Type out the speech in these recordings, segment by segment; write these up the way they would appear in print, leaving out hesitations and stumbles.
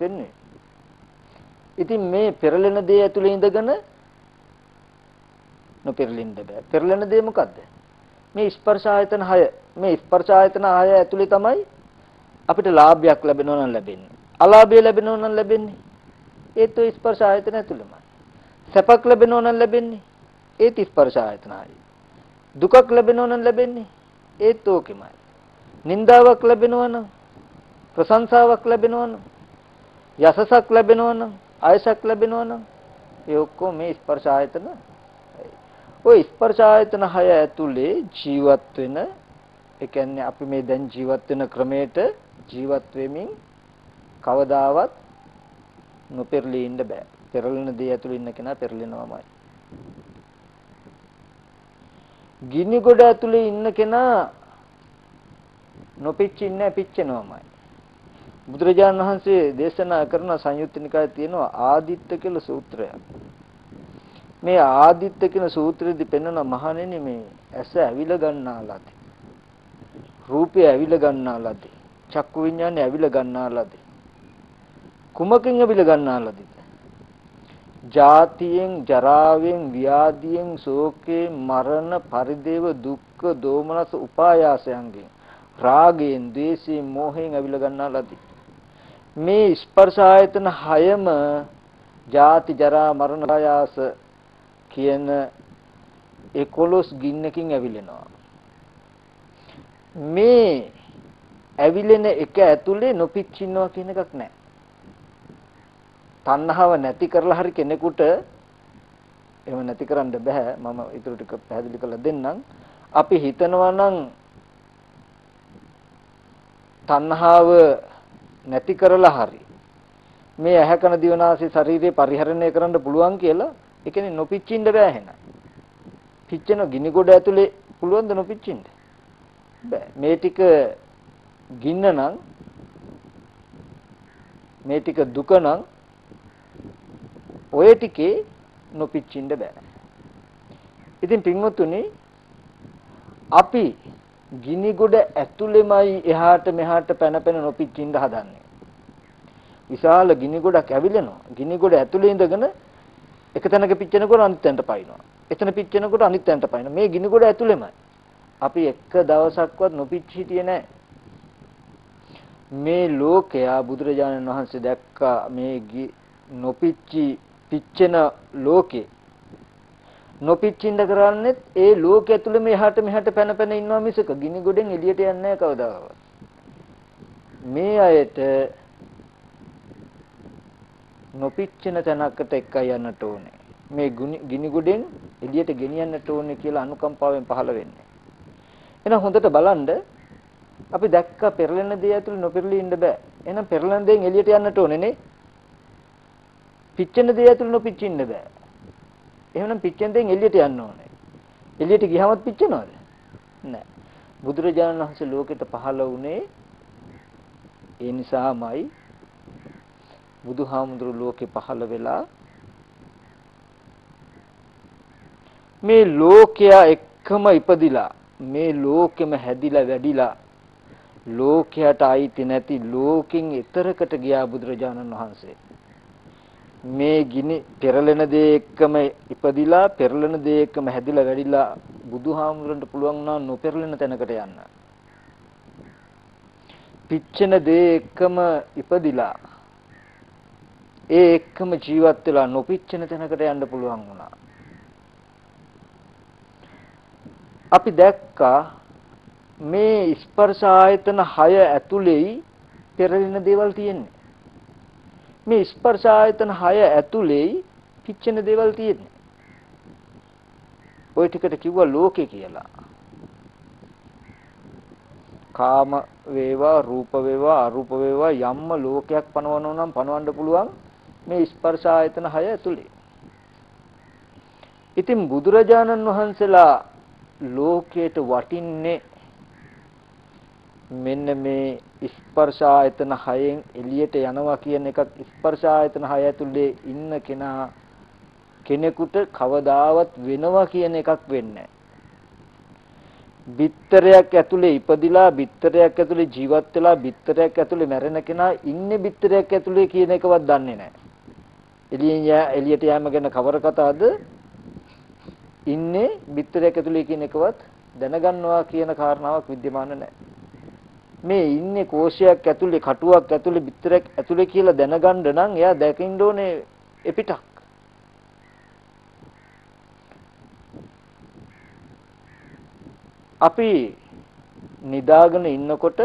වෙන්නේ. ඉතින් මේ පෙරලෙන දේ ඇතුලේ ඉඳගෙන නොපෙරලෙන්න බෑ. පෙරලෙන දේ මොකද්ද? මේ ස්පර්ශ ආයතන 6. මේ ස්පර්ශ ආයතන 6 ඇතුලේ තමයි අපිට ලාභයක් ලැබෙනවා නම් ලැබෙන්නේ. අලාභය ලැබෙනවා නම් ලැබෙන්නේ. ඒත් ඔය ස්පර්ශ ආයතන ඇතුළෙමයි. සැපක් ලැබෙනවා නම් ලැබෙන්නේ. ඒත් ස්පර්ශ ආයතන 6. දුකක් ලැබෙනවා නම් ලැබෙන්නේ. ඒත් ඕකෙමයි. නින්දාවක් ලැබෙනවා නම් ප්‍රශංසාවක් ලැබෙනවා නම් යසසක් ලැබෙනවා නම් ආයසක් ලැබෙනවා නම් ඒ ඔක්කොම මේ ස්පර්ශ ආයතන. ඔය ස්පර්ශ ආයතන 6 ඇතුලේ ජීවත් වෙන, ඒ කියන්නේ අපි මේ දැන් ජීවත් වෙන ක්‍රමයට ජීවත් වෙමින් කවදාවත් නොපෙරළී ඉන්න බෑ. පෙරළෙන දේ ඇතුලේ ඉන්න කෙනා පෙරළෙනවාමයි. ගිනි ගොඩ ඇතුලේ ඉන්න කෙනා නොපිච්චින්නේ පිච්චෙනවාමයි. බුදුරජාණන් වහන්සේ දේශනා කරන සංයුත්ත නිකායේ තියෙනවා ආදිත්ත කියලා සූත්‍රයක්. මේ ආදිත්ත කියන සූත්‍රයේදී පෙන්වන මහණෙනි මේ ඇස ඇවිල ගන්නාලාදී, රූපය ඇවිල ගන්නාලාදී, චක්කු විඤ්ඤාණය ඇවිල ගන්නාලාදී, කුමකින් ඇවිල ගන්නාලාදීද? ජාතියෙන්, ජරාවෙන්, ව්‍යාධියෙන්, ශෝකයෙන්, මරණ, පරිදේව, දුක්ඛ, දෝමනස, උපායාසයන්ගෙන්, රාගයෙන්, ද්වේෂයෙන්, මෝහයෙන් ඇවිල ගන්නාලාදී. මේ ස්පර්ශ ආයතන 6ම ජාති, ජරා, මරණ, උපායාස කියන 11 ගින්නකින් ඇවිලෙනවා. මේ ඇවිලෙන එක ඇතුලේ නොපිච්චින්නවා කියන එකක් නැහැ. තණ්හාව නැති කරලා හරි කෙනෙකුට එහෙම නැති කරන්න බෑ. මම ඊටු ටික පැහැදිලි කරලා දෙන්නම්. අපි හිතනවා නම් තණ්හාව නැති කරලා හරි මේ ඇහැ කන දිව නාසය ශරීරේ පරිහරණය කරන්න පුළුවන් කියලා, ඒ කියන්නේ නොපිච්චින්න බෑ එහෙනම්. පිච්චෙන ගිනි ගොඩ ඇතුලේ පුළුවන් ද නොපිච්චින්න? බෑ. මේ ටික ගින්න නම්, මේ ටික දුක නම් ඔය ටිකේ නොපිච්චින්න බෑ. ඉතින් පින්වතුනි, අපි ගිනි ගොඩ ඇතුලෙමයි එහාට මෙහාට පැන නොපිච්චින්න හදන්නේ. විශාල ගිනි ගොඩක් ඇවිලෙනවා. ගිනි ගොඩ ඇතුලේ ඉඳගෙන එක තැනක පිච්චෙනකොට අනිත් තැනට පයින්නවා. එතන පිච්චෙනකොට අනිත් තැනට පයින්නවා. මේ ගිනි ගොඩ ඇතුලෙමයි. අපි එක දවසක්වත් නොපිච්ච හිටියේ නැහැ. මේ ලෝකයා බුදුරජාණන් වහන්සේ දැක්කා මේ නොපිච්චි පිච්චෙන ලෝකේ. නොපිච්චින්න කරන්නේ ඒ ලෝකයේ ඇතුළේ මෙහාට මෙහාට පැන ඉන්නවා මිසක ගිනි ගොඩෙන් එළියට යන්නේ නැහැ කවදාවත්. මේ අයට නොපිච්චෙන තැනකට එකයි යන්නට ඕනේ. මේ ගිනි ගොඩෙන් එළියට ගෙනියන්නට ඕනේ කියලා අනුකම්පාවෙන් පහළ වෙන්නේ. එහෙනම් හොඳට බලන්න, අපි දැක්ක පෙරලෙන දේ ඇතුළේ නොපෙරළී ඉන්න බෑ. එහෙනම් පෙරලෙන දේෙන් එළියට යන්නට ඕනේ නේ. පිච්චෙන දේ ඇතුළේ නොපිච්චින්න බෑ. එහෙනම් පිච්චෙන දේෙන් එළියට යන්න ඕනේ. එළියට ගියමත් පිච්චෙනවද? නෑ. බුදුරජාණන් වහන්සේ ලෝකෙට පහළ වුණේ ඒ නිසාමයි. බුදුහාමුදුරු ලෝකෙ පහළ වෙලා මේ ලෝකයා එක්කම ඉපදිලා, මේ ලෝකෙම හැදිලා වැඩිලා, ලෝකයට අයිති නැති ලෝකෙන් ඈතරකට ගියා බුදුරජාණන් වහන්සේ. මේ ගිනි පෙරලෙන දේ එක්කම ඉපදිලා, පෙරලෙන දේ එක්කම හැදිලා වැඩිලා බුදුහාමුදුරන්ට පුළුවන් නම් නොපෙරලෙන තැනකට යන්න. පිච්චෙන දේ එක්කම ඉපදිලා, ඒ එක්කම ජීවත් වෙලා නොපිච්චෙන තැනකට යන්න පුළුවන් වුණා. අපි දැක්කා මේ ස්පර්ශ ආයතන 6 ඇතුලේයි පෙරලෙන දේවල් තියෙන්නේ. මේ ස්පර්ශ ආයතන 6 ඇතුලේයි පිච්චෙන දේවල් තියෙන්නේ. ওই ටිකට කිව්වා ලෝකේ කියලා. කාම වේවා, රූප වේවා, අරූප වේවා, යම්ම ලෝකයක් පනවනවා නම් පනවන්න පුළුවන් මේ ස්පර්ශ ආයතන 6 ඇතුලේ. ඉතින් බුදුරජාණන් වහන්සේලා ලෝකයට වටින්නේ මෙන්න මේ ස්පර්ශ ආයතන 6න් එළියට යනවා කියන එකක්. ස්පර්ශ ආයතන 6 ඇතුලේ ඉන්න කෙනා කෙනෙකුට කවදාවත් වෙනවා කියන එකක් වෙන්නේ බිත්තරයක් ඇතුලේ ඉපදිලා බිත්තරයක් ඇතුලේ ජීවත් වෙලා බිත්තරයක් ඇතුලේ මැරෙන කෙනා ඉන්නේ බිත්තරයක් ඇතුලේ කියන එකවත් දන්නේ නැහැ. එළියට යෑම ගැන කවර කතාවද? ඉන්නේ බිත්තරයක් ඇතුලේ කියන එකවත් දැනගන්නවා කියන කාරණාවක් විද්‍යමාන නැහැ. මේ ඉන්නේ කෝෂයක් ඇතුලේ කටුවක් ඇතුලේ බිත්තරයක් ඇතුලේ කියලා දැනගන්න නම් එයා දැකින්න ඕනේ එපිටක්. අපි නිදාගෙන ඉන්නකොට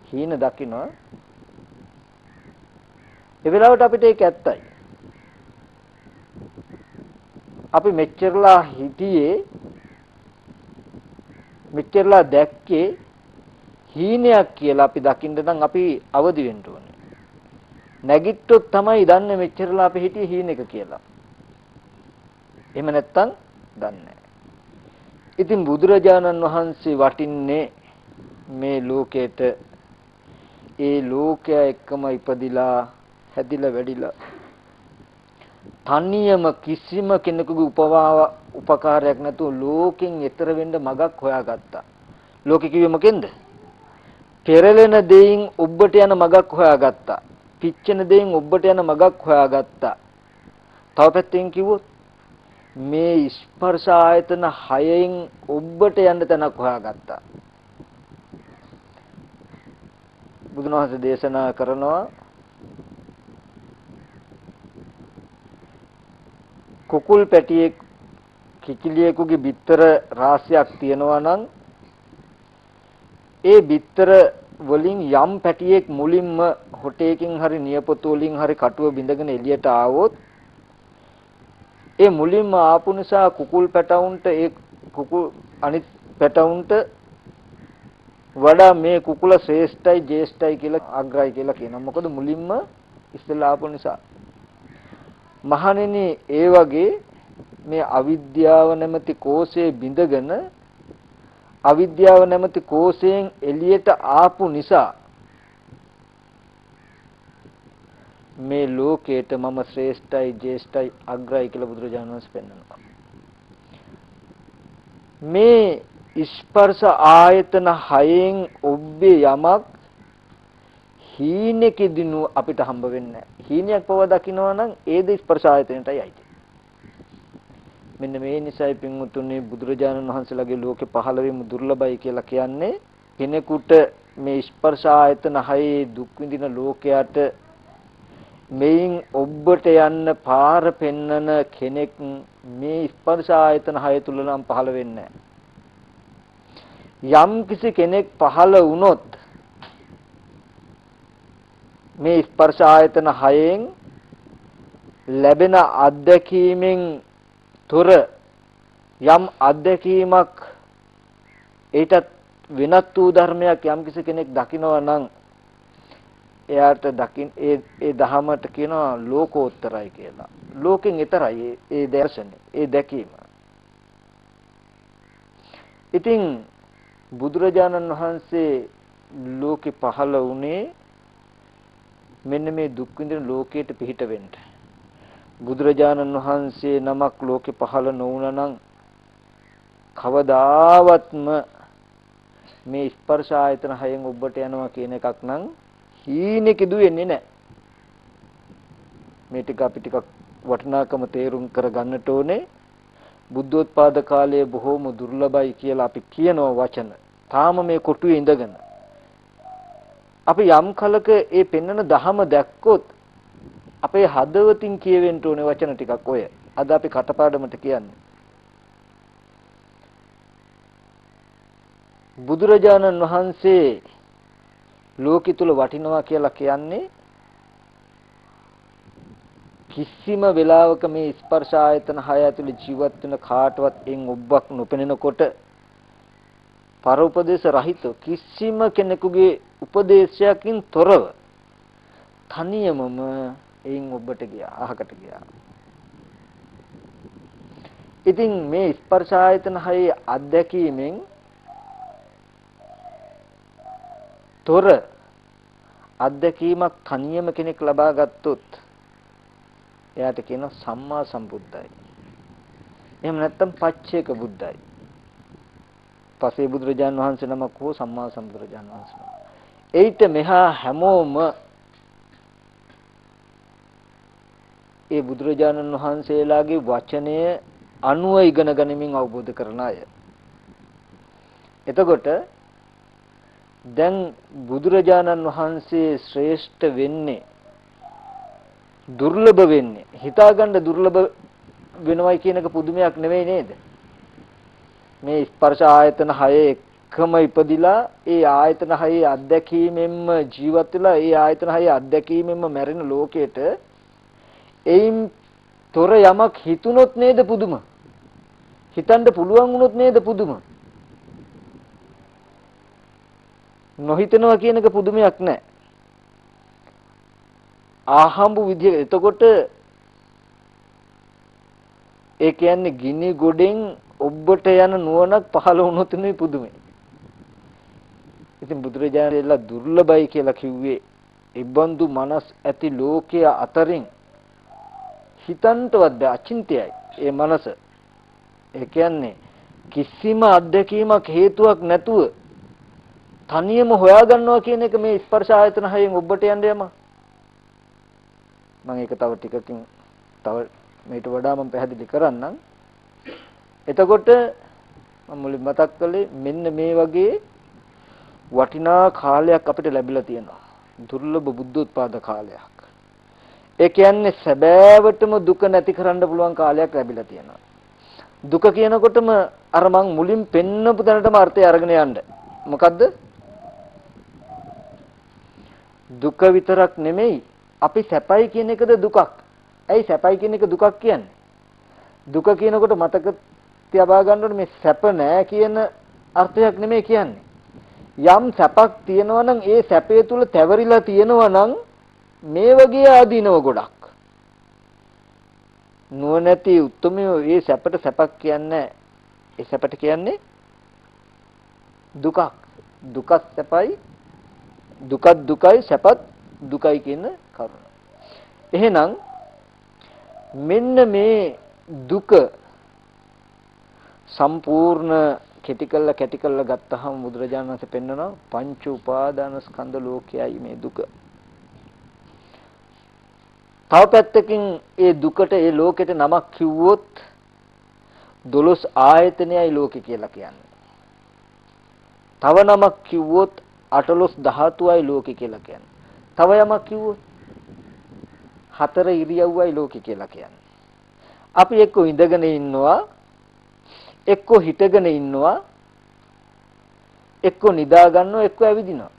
හීන දකිනවා. ඒ වෙලාවට අපිට ඒක ඇත්තයි. අපි මෙච්චරලා හිටියේ මෙච්චරලා දැක්කේ හීනයක් කියලා අපි දකින්න නම් අපි අවදි වෙන්න ඕනේ. නැගිට්ටොත් තමයි දන්නේ මෙච්චරලා අපි හිටියේ හීනෙක කියලා. එහෙම නැත්තම් දන්නේ නැහැ. ඉතින් බුදුරජාණන් වහන්සේ වටින්නේ මේ ලෝකයට ඒ ලෝකයා එක්කම ඉපදිලා හැදිලා වැඩිලා තනියම කිසිම කෙනෙකුගේ උපකාරයක් නැතුව ලෝකෙන් එතර වෙන්න මගක් හොයාගත්තා. ලෝකෙ කිව්වේ මොකෙන්ද? පෙරලෙන දෙයින් ඔබට යන මගක් හොයාගත්තා. පිච්චෙන දෙයින් ඔබට යන මගක් හොයාගත්තා. තව පැත්තෙන් කිව්වොත් මේ ස්පර්ශ ආයතන 6න් ඔබට යන්න තැනක් හොයාගත්තා. බුදුන් වහන්සේ දේශනා කරනවා කුකුල් පැටියෙක් කිකිලියෙකුගේ බිත්තර රාශියක් තියෙනවා නම් ඒ බිත්තර වලින් යම් පැටියෙක් මුලින්ම හොටේකින් හරි නියපොතු වලින් හරි කටුව බිඳගෙන එළියට ආවොත් ඒ මුලින්ම ආපු නිසා කුකුල් පැටවුන්ට ඒ කුකුල් අනිත් පැටවුන්ට වඩා මේ කුකුල ශ්‍රේෂ්ඨයි ජේෂ්ඨයි කියලා අග්‍රයි කියලා කියනවා. මොකද මුලින්ම ඉස්සෙල්ලා ආපු නිසා. මහණෙනි ඒ වගේ මේ අවිද්‍යාව නැමැති කෝෂයේ බිඳගෙන අවිද්‍යාව නැමැති කෝෂයෙන් එළියට ආපු නිසා මේ ලෝකයට මම ශ්‍රේෂ්ඨයි ජේෂ්ඨයි අග්‍රයි කියලා බුදුරජාණන් වහන්සේ පෙන්වනවා. මේ ස්පර්ශ ආයතන 6න් ඔබේ යමක් හීනෙකදීනු අපිට හම්බ වෙන්නේ නැහැ. හීනයක් පව දකින්නවා නම් ඒද ස්පර්ශ ආයතනයටයි අයිති. මෙන්න මේ නිසායි පින්වතුනි බුදුරජාණන් වහන්සේලාගේ ලෝකේ පහළ වීම දුර්ලභයි කියලා කියන්නේ කෙනෙකුට මේ ස්පර්ශ ආයතන 6 දුක් විඳින ලෝකයට මේන් ඔබට යන්න පාර පෙන්නන කෙනෙක් මේ ස්පර්ශ ආයතන 6 තුල නම් පහළ වෙන්නේ නැහැ. යම් කිසි කෙනෙක් පහළ වුණොත් මේ ස්පර්ශ ආයතන 6න් ලැබෙන අත්දැකීමෙන් තොර යම් අත්දැකීමක් ඒටත් වෙනත් වූ ධර්මයක් යම් කිසි කෙනෙක් දකිනවා නම් එයාට දකින් ඒ දහමට කියනවා ලෝකෝත්තරයි කියලා. ලෝකෙන් ඈතරයි ඒ දර්ශනේ, ඒ දැකීම. ඉතින් බුදුරජාණන් වහන්සේ ලෝකෙ පහළ වුණේ මෙන්න මේ දුක් විඳින ලෝකයට පිහිට වෙන්න. බුදුරජාණන් වහන්සේ නමක් ලෝකෙ පහළ නොවුණා නම් කවදාවත්ම මේ ස්පර්ශ ආයතන 6න් ඔබට යනවා කියන එකක් නම් හීනෙකදු වෙන්නේ නැහැ. මේ ටික අපි ටිකක් වටිනාකම තේරුම් කරගන්නට ඕනේ. බුද්ධෝත්පාද කාලයේ බොහෝම දුර්ලභයි කියලා අපි කියනවා වචන. තාම මේ කොටුවේ ඉඳගෙන අපි යම් කලක ඒ පෙන්වන ධහම දැක්කොත් අපේ හදවතින් කියවෙන්න ඕනේ වචන ටිකක් ඔය. අද අපි කටපාඩමට කියන්නේ. බුදුරජාණන් වහන්සේ ලෝකෙ තුල වටිනවා කියලා කියන්නේ කිසිම වෙලාවක මේ ස්පර්ශ ආයතන 6 ඇතුළේ ජීවත් වෙන කාටවත් එන් ඔබ්බක් නොපෙනෙනකොට පරෝපදේශ රහිත කිසිම කෙනෙකුගේ උපදේශයකින් තොරව තනියමම එයින් ඔබට ගියා අහකට ගියා. ඉතින් මේ ස්පර්ශ ආයතන 6 අත්දැකීමෙන් තොර අත්දැකීමක් තනියම කෙනෙක් ලබා ගත්තොත් එයාට කියනවා සම්මා සම්බුද්ධයි. එහෙම නැත්නම් පච්චේක බුද්ධයි. පසේ බුදුරජාන් වහන්සේ නමක් හෝ සම්මා සම්බුදුරජාන් වහන්සේ නමක්. ඒිට මෙහා හැමෝම ඒ බුදුරජාණන් වහන්සේලාගේ වචනය අනුව ඉගෙන ගනිමින් අවබෝධ කරන අය. එතකොට දැන් බුදුරජාණන් වහන්සේ ශ්‍රේෂ්ඨ වෙන්නේ දුර්ලභ වෙන්නේ හිතාගන්න දුර්ලභ වෙනවයි කියන එක පුදුමයක් නෙවෙයි නේද? මේ ස්පර්ශ ආයතන 6 එකම ඉපදිලා ඒ ආයතන 6 අත්දැකීමෙන්ම ජීවත් වෙලා ඒ ආයතන 6 අත්දැකීමෙන්ම මැරෙන ලෝකෙට එයින් තොර යමක් හිතුනොත් නේද පුදුම? හිතන්න පුළුවන් වුණොත් නේද පුදුම? නොහිතනවා කියන එක පුදුමයක් නෑ. ආහම්බු විදිය. එතකොට ඒ කියන්නේ ගිනි ගොඩෙන් ඔබට යන නුවණක් පහළ වුණොත් නෙවෙයි පුදුමයි. ඉතින් බුදුරජාණන්ලා දුර්ලභයි කියලා කිව්වේ ඉබ්බන්දු මනස් ඇති ලෝකයේ අතරින් හිතන්ටවත් අචින්තයයි ඒ මනස. ඒ කියන්නේ කිසිම අත්දැකීමක් හේතුවක් නැතුව තනියම හොයාගන්නවා කියන එක මේ ස්පර්ශ ආයතන හයෙන් ඔබට යන්නේ යම. මම ඒක තව ටිකකින් තව මේට වඩා මම පැහැදිලි කරන්නම්. එතකොට මම මුලින් මතක් කළේ මෙන්න මේ වගේ වටිනා කාලයක් අපිට ලැබිලා තියෙනවා. දුර්ලභ බුද්ධෝත්පාද කාලයක්. ඒ කියන්නේ සැබෑවටම දුක නැති කරන්න පුළුවන් කාලයක් ලැබිලා තියෙනවා. දුක කියනකොටම අර මං මුලින් පෙන්නපු දැනටම අර්ථය අරගෙන යන්න. මොකද්ද? දුක විතරක් නෙමෙයි අපි සැපයි කියන එකද දුකක්. ඇයි සැපයි කියන එක දුකක් කියන්නේ? දුක කියනකොට මතක තියාබා ගන්න ඕනේ මේ සැප නෑ කියන අර්ථයක් නෙමෙයි කියන්නේ. යම් සැපක් තියෙනවා නම් ඒ සැපේ තුල තැවරිලා තියෙනවා නම් මේ වගේ ආදීනව ගොඩක්. නුවණැති උත්මයෝ ඒ සැපට සැපක් කියන්නේ ඒ සැපට කියන්නේ දුකක්. දුකත් සැපයි දුකත් දුකයි සැපත් දුකයි කියන කරුණ. එහෙනම් මෙන්න මේ දුක සම්පූර්ණ කැටි කළා ගත්තහම බුදුරජාණන් වහන්සේ පෙන්වනවා පංච උපාදාන ස්කන්ධ ලෝකයයි මේ දුක. තව පැත්තකින් ඒ දුකට ඒ ලෝකෙට නමක් කිව්වොත් 12 ආයතනයයි ලෝකෙ කියලා කියන්නේ. තව නමක් කිව්වොත් 18 ධාතුවයි ලෝකෙ කියලා කියන්නේ. තව යමක් කිව්වොත් 4 ඉරියව්වයි ලෝකෙ කියලා කියන්නේ. අපි එක්ක ඉඳගෙන ඉන්නවා, එක්ක හිටගෙන ඉන්නවා, එක්ක නිදා ගන්නවා, එක්ක ඇවිදිනවා.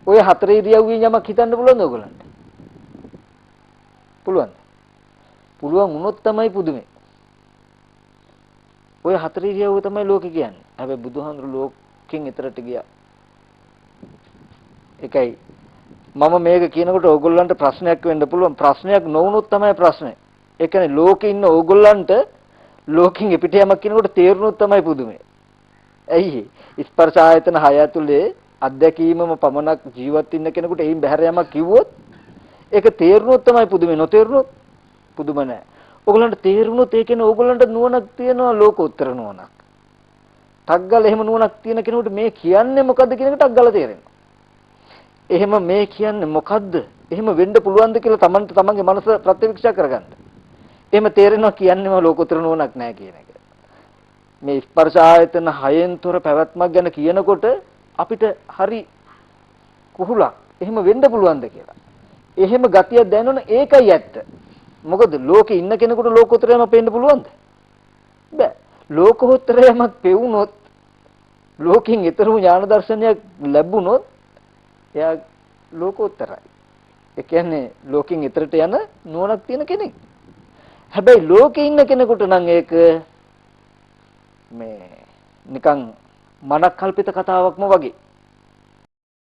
ඔය 4 ඉරියව්වෙන් යමක් හිතන්න පුළුවන්ද ඔයගලන්ට? පුළුවන්ද? පුළුවන් වුණොත් තමයි පුදුමේ. ඔය 4 ඉරියව්ව තමයි ලෝකෙ කියන්නේ. හැබැයි බුදුහාමුදුරු ලෝකෙන් ඈතරට ගියා. ඒකයි මම මේක කියනකොට ඕගොල්ලන්ට ප්‍රශ්නයක් වෙන්න පුළුවන්. ප්‍රශ්නයක් නොවුනොත් තමයි ප්‍රශ්නේ. ඒ කියන්නේ ලෝකේ ඉන්න ඕගොල්ලන්ට ලෝකෙන් එපිට යමක් කියනකොට තේරුනොත් තමයි පුදුමේ. ඇයි? ස්පර්ශ ආයතන 6 ඇතුලේ අත්දැකීමම පමණක් ජීවත් වෙන්න කෙනෙකුට එයින් බැහැර යමක් කිව්වොත් ඒක තේරුනොත් තමයි පුදුමේ. නොතේරුනොත් පුදුම නැහැ. ඕගොල්ලන්ට තේරුනොත් ඒ කියන්නේ ඕගොල්ලන්ට නුවණක් තියෙනවා ලෝකෝත්තර නුවණක්. ටග්ගල එහෙම නුවණක් තියෙන කෙනෙකුට මේ කියන්නේ මොකද්ද කියන එක ටග්ගල තේරෙනවා. එහෙම මේ කියන්නේ මොකද්ද? එහෙම වෙන්න පුළුවන්ද කියලා Tamanට තමන්ගේ මනස ප්‍රත්‍යක්ෂ කරගන්න. එහෙම තේරෙනවා කියන්නේම ලෝකෝත්තර නුවණක් නැහැ කියන එක. මේ ස්පර්ශ ආයතන 6න් තොර පැවැත්මක් ගැන කියනකොට අපිට හරි කුහුලක්. එහෙම වෙන්න පුළුවන්ද කියලා. එහෙම ගතියක් දැනනොන ඒකයි ඇත්ත. මොකද ලෝකේ ඉන්න කෙනෙකුට ලෝකෝත්තරයම පේන්න පුළුවන්ද? බෑ. ලෝකෝත්තරයමක් පෙවුනොත් ලෝකෙන් ඊතර වූ ඥාන දර්ශනයක් ලැබුණොත් එයා ලෝකෝත්තරයි. ඒ කියන්නේ ලෝකෙන් ඊතරට යන නුවණක් තියෙන කෙනෙක්. හැබැයි ලෝකේ ඉන්න කෙනෙකුට නම් ඒක මේ නිකන් මනක් කල්පිත කතාවක්ම වගේ.